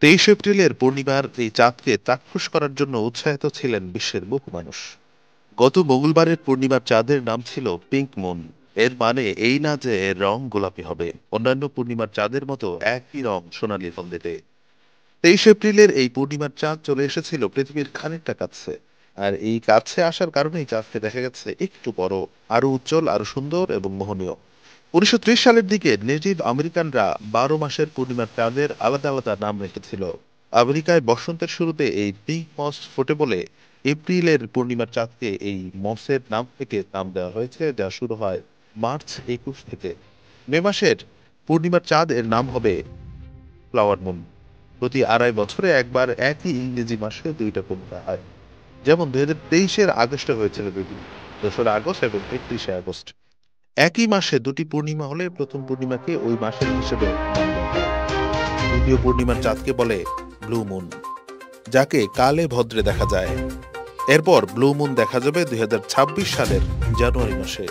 23 এপ্রিলের পূর্ণিমার এই চাঁদকে চাক্ষুষ করার জন্য উৎসাহিত ছিলেন বিশ্বের বহু মানুষ। গত মঙ্গলবারের পূর্ণিমার চাঁদের নাম ছিল পিঙ্ক মুন। এর মানে এই না যে এর রং গোলাপি হবে, অন্যান্য পূর্ণিমার চাঁদের মতো একই রং সোনালী হলদেটে। 23 এপ্রিলের এই পূর্ণিমার চাঁদ চলে এসেছিল পৃথিবীর খানিকটা কাছে। আর এই কাছে আসার কারণেই চাঁদকে দেখা গেছে একটু বড়, আরো উজ্জ্বল, আরো সুন্দর এবং মোহনীয়। 1930 সালের দিকে নেটিভ আমেরিকানরা 12 মাসের পূর্ণিমার চাঁদের আলাদা আলাদা নাম রেখেছিল। আমেরিকায় বসন্তের শুরুতে এই পিঙ্ক মস ফোটে বলে এপ্রিলের পূর্ণিমার চাঁদকে এই মসের নাম থেকে নাম দেওয়া হয়েছে, যা শুরু হয় মার্চ 21 থেকে। মে মাসের পূর্ণিমার চাঁদ এর নাম হবে ফ্লাওয়ার মুন। প্রতি 2.5 বছরে একবার একই ইংরেজি মাসে দুইটা পূর্ণিমা হয়। যেমন 2023-এর আগস্টে হয়েছিল দুটি, 2রা আগস্ট এবং 31শে আগস্ট। একই মাসে দুটি পূর্ণিমা হলে প্রথম পূর্ণিমাকে ওই মাসের হিসেবে নাম দেওয়া হয়। দ্বিতীয় পূর্ণিমার চাঁদকে বলে ব্লু মুন, যাকে কালে ভদ্রে দেখা যায়। এরপর ব্লু মুন দেখা যাবে 2026 সালের জানুয়ারি মাসে।